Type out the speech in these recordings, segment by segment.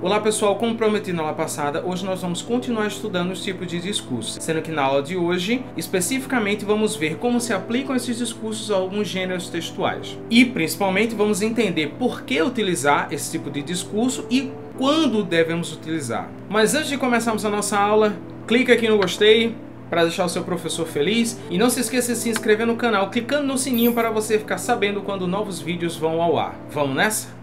Olá pessoal, como prometi na aula passada, hoje nós vamos continuar estudando os tipos de discurso, sendo que na aula de hoje, especificamente, vamos ver como se aplicam esses discursos a alguns gêneros textuais. E, principalmente, vamos entender por que utilizar esse tipo de discurso e quando devemos utilizar. Mas antes de começarmos a nossa aula, clica aqui no gostei para deixar o seu professor feliz e não se esqueça de se inscrever no canal, clicando no sininho para você ficar sabendo quando novos vídeos vão ao ar. Vamos nessa?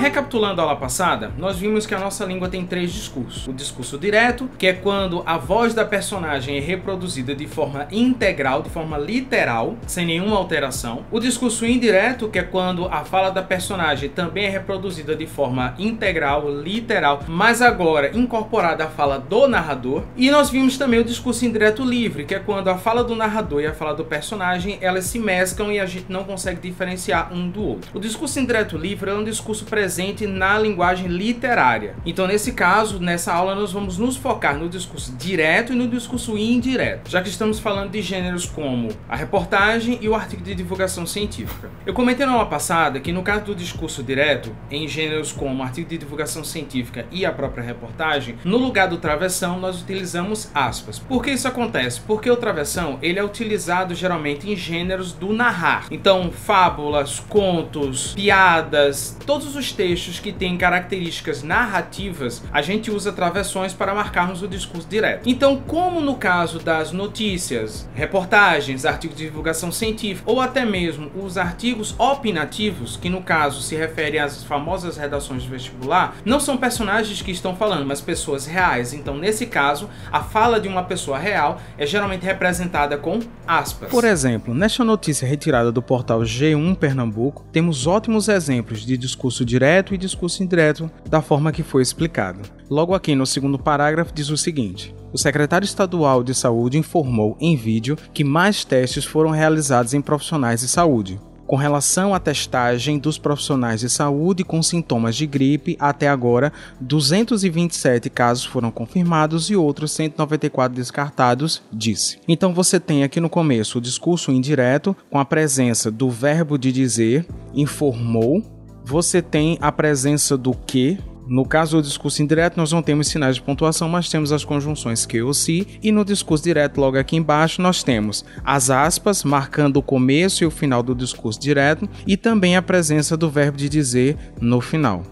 Recapitulando a aula passada, nós vimos que a nossa língua tem três discursos. O discurso direto, que é quando a voz da personagem é reproduzida de forma integral, de forma literal, sem nenhuma alteração. O discurso indireto, que é quando a fala da personagem também é reproduzida de forma integral, literal, mas agora incorporada à fala do narrador. E nós vimos também o discurso indireto livre, que é quando a fala do narrador e a fala do personagem, elas se mesclam e a gente não consegue diferenciar um do outro. O discurso indireto livre é um discurso presente na linguagem literária. Então, nesse caso, nessa aula, nós vamos nos focar no discurso direto e no discurso indireto, já que estamos falando de gêneros como a reportagem e o artigo de divulgação científica. Eu comentei na aula passada que no caso do discurso direto, em gêneros como artigo de divulgação científica e a própria reportagem, no lugar do travessão, nós utilizamos aspas. Por que isso acontece? Porque o travessão, ele é utilizado geralmente em gêneros do narrar. Então, fábulas, contos, piadas, todos os textos que têm características narrativas, a gente usa travessões para marcarmos o discurso direto. Então, como no caso das notícias, reportagens, artigos de divulgação científica ou até mesmo os artigos opinativos, que no caso se referem às famosas redações de vestibular, não são personagens que estão falando, mas pessoas reais. Então, nesse caso, a fala de uma pessoa real é geralmente representada com aspas. Por exemplo, nesta notícia retirada do portal G1 Pernambuco, temos ótimos exemplos de discurso direto e discurso indireto da forma que foi explicado. Logo aqui no segundo parágrafo diz o seguinte: o secretário estadual de saúde informou em vídeo que mais testes foram realizados em profissionais de saúde. Com relação à testagem dos profissionais de saúde com sintomas de gripe, até agora, 227 casos foram confirmados e outros 194 descartados, disse. Então você tem aqui no começo o discurso indireto, com a presença do verbo de dizer, informou. Você tem a presença do que. No caso do discurso indireto, nós não temos sinais de pontuação, mas temos as conjunções que ou se. E no discurso direto, logo aqui embaixo, nós temos as aspas, marcando o começo e o final do discurso direto, e também a presença do verbo de dizer no final.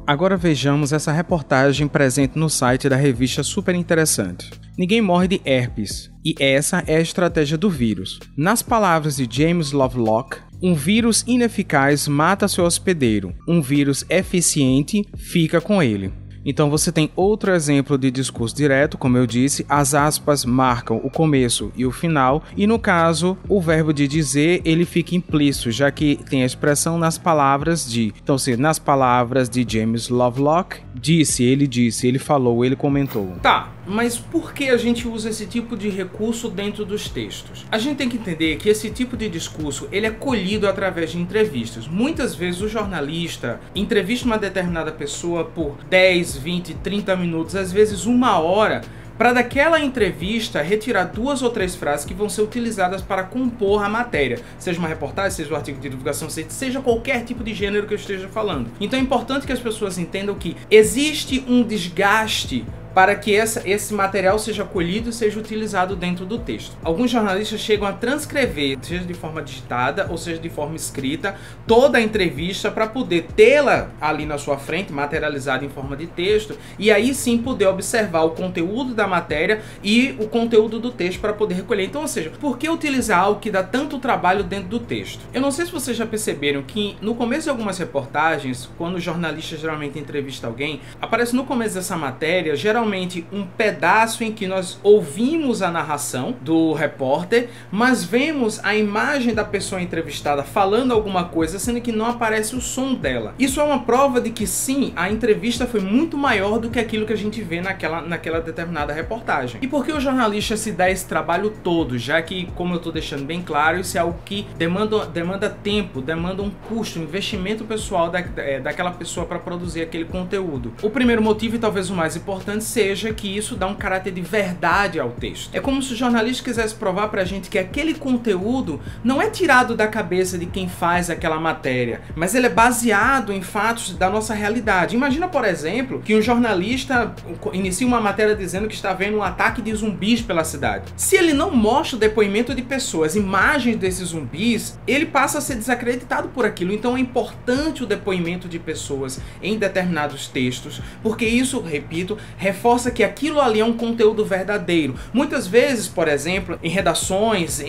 Agora vejamos essa reportagem presente no site da revista Super Interessante. Ninguém morre de herpes, e essa é a estratégia do vírus. Nas palavras de James Lovelock, um vírus ineficaz mata seu hospedeiro, um vírus eficiente fica com ele. Então você tem outro exemplo de discurso direto, como eu disse, as aspas marcam o começo e o final, e no caso, o verbo de dizer, ele fica implícito, já que tem a expressão nas palavras de. Então, se nas palavras de James Lovelock, disse, ele falou, ele comentou. Tá, mas por que a gente usa esse tipo de recurso dentro dos textos? A gente tem que entender que esse tipo de discurso, ele é colhido através de entrevistas. Muitas vezes o jornalista entrevista uma determinada pessoa por 10, 20, 30 minutos, às vezes uma hora, para daquela entrevista retirar 2 ou 3 frases que vão ser utilizadas para compor a matéria, seja uma reportagem, seja um artigo de divulgação, seja qualquer tipo de gênero que eu esteja falando. Então é importante que as pessoas entendam que existe um desgaste para que esse material seja colhido e seja utilizado dentro do texto. Alguns jornalistas chegam a transcrever, seja de forma digitada ou seja de forma escrita, toda a entrevista para poder tê-la ali na sua frente, materializada em forma de texto, e aí sim poder observar o conteúdo da matéria e o conteúdo do texto para poder recolher. Então, ou seja, por que utilizar algo que dá tanto trabalho dentro do texto? Eu não sei se vocês já perceberam que no começo de algumas reportagens, quando o jornalista geralmente entrevista alguém, aparece no começo dessa matéria, geralmente um pedaço em que nós ouvimos a narração do repórter, mas vemos a imagem da pessoa entrevistada falando alguma coisa, sendo que não aparece o som dela. Isso é uma prova de que sim, a entrevista foi muito maior do que aquilo que a gente vê naquela determinada reportagem. E por que o jornalista se dá esse trabalho todo? Já que, como eu estou deixando bem claro, isso é algo que demanda tempo, demanda um custo, um investimento pessoal daquela pessoa para produzir aquele conteúdo. O primeiro motivo, e talvez o mais importante, seja que isso dá um caráter de verdade ao texto. É como se o jornalista quisesse provar pra gente que aquele conteúdo não é tirado da cabeça de quem faz aquela matéria, mas ele é baseado em fatos da nossa realidade. Imagina, por exemplo, que um jornalista inicia uma matéria dizendo que está vendo um ataque de zumbis pela cidade. Se ele não mostra o depoimento de pessoas, imagens desses zumbis, ele passa a ser desacreditado por aquilo. Então é importante o depoimento de pessoas em determinados textos, porque isso, repito, reforça que aquilo ali é um conteúdo verdadeiro. Muitas vezes, por exemplo, em redações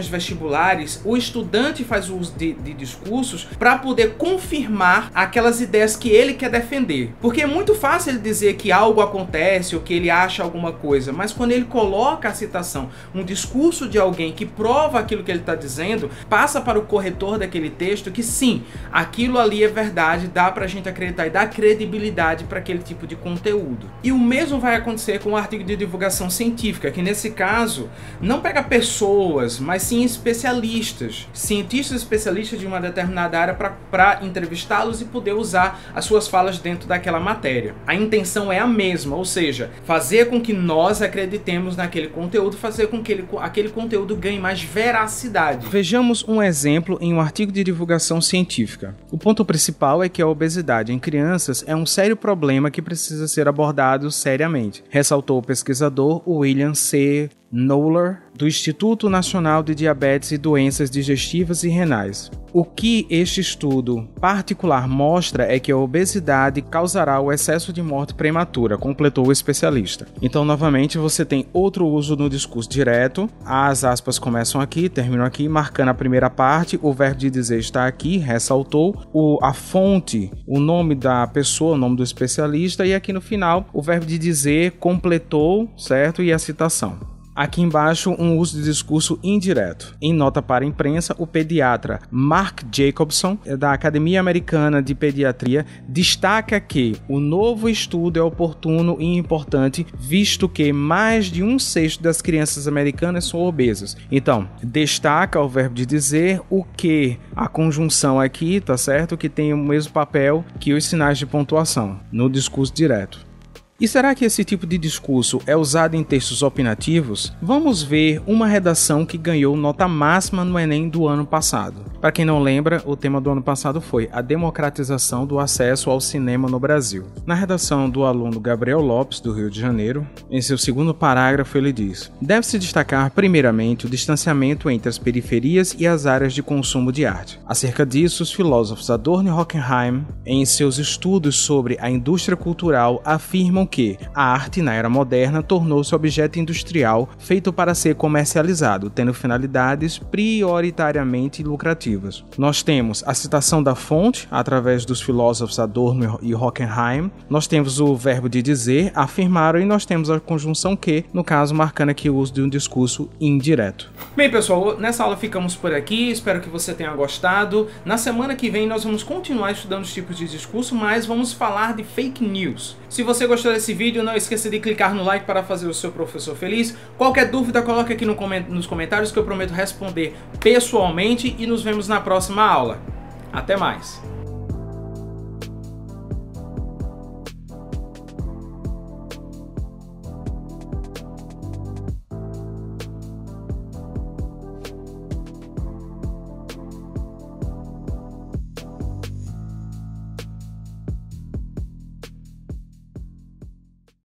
vestibulares, o estudante faz uso de discursos para poder confirmar aquelas ideias que ele quer defender. Porque é muito fácil ele dizer que algo acontece ou que ele acha alguma coisa, mas quando ele coloca a citação, um discurso de alguém que prova aquilo que ele está dizendo, passa para o corretor daquele texto que sim, aquilo ali é verdade, dá pra gente acreditar e dá credibilidade para aquele tipo de conteúdo. E o mesmo vai acontecer com o artigo de divulgação científica, que nesse caso não pega pessoas, mas sim especialistas, cientistas especialistas de uma determinada área para entrevistá-los e poder usar as suas falas dentro daquela matéria. A intenção é a mesma, ou seja, fazer com que nós acreditemos naquele conteúdo, fazer com que aquele conteúdo ganhe mais veracidade. Vejamos um exemplo em um artigo de divulgação científica. O ponto principal é que a obesidade em crianças é um sério problema que precisa ser abordado seriamente, ressaltou o pesquisador William C. Knowler, do Instituto Nacional de Diabetes e Doenças Digestivas e Renais. O que este estudo particular mostra é que a obesidade causará o excesso de morte prematura, completou o especialista. Então, novamente, você tem outro uso no discurso direto. As aspas começam aqui, terminam aqui, marcando a primeira parte, o verbo de dizer está aqui, ressaltou, a fonte, o nome da pessoa, o nome do especialista, e aqui no final, o verbo de dizer completou, certo? E a citação. Aqui embaixo, um uso de discurso indireto. Em nota para a imprensa, o pediatra Mark Jacobson, da Academia Americana de Pediatria, destaca que o novo estudo é oportuno e importante, visto que mais de 1/6 das crianças americanas são obesas. Então, destaca o verbo de dizer, o que, a conjunção aqui, tá certo? Que tem o mesmo papel que os sinais de pontuação no discurso direto. E será que esse tipo de discurso é usado em textos opinativos? Vamos ver uma redação que ganhou nota máxima no Enem do ano passado. Para quem não lembra, o tema do ano passado foi a democratização do acesso ao cinema no Brasil. Na redação do aluno Gabriel Lopes, do Rio de Janeiro, em seu segundo parágrafo ele diz: deve-se destacar primeiramente o distanciamento entre as periferias e as áreas de consumo de arte. Acerca disso, os filósofos Adorno e Horkheim, em seus estudos sobre a indústria cultural, afirmam que a arte na era moderna tornou-se objeto industrial feito para ser comercializado, tendo finalidades prioritariamente lucrativas. Nós temos a citação da fonte através dos filósofos Adorno e Horkheim, nós temos o verbo de dizer, afirmaram, e nós temos a conjunção que, no caso, marcando aqui o uso de um discurso indireto. Bem, pessoal, nessa aula ficamos por aqui, espero que você tenha gostado. Na semana que vem nós vamos continuar estudando os tipos de discurso, mas vamos falar de fake news. Se você gostou desse vídeo, não esqueça de clicar no like para fazer o seu professor feliz. Qualquer dúvida, coloque aqui nos comentários que eu prometo responder pessoalmente e nos vemos na próxima aula. Até mais!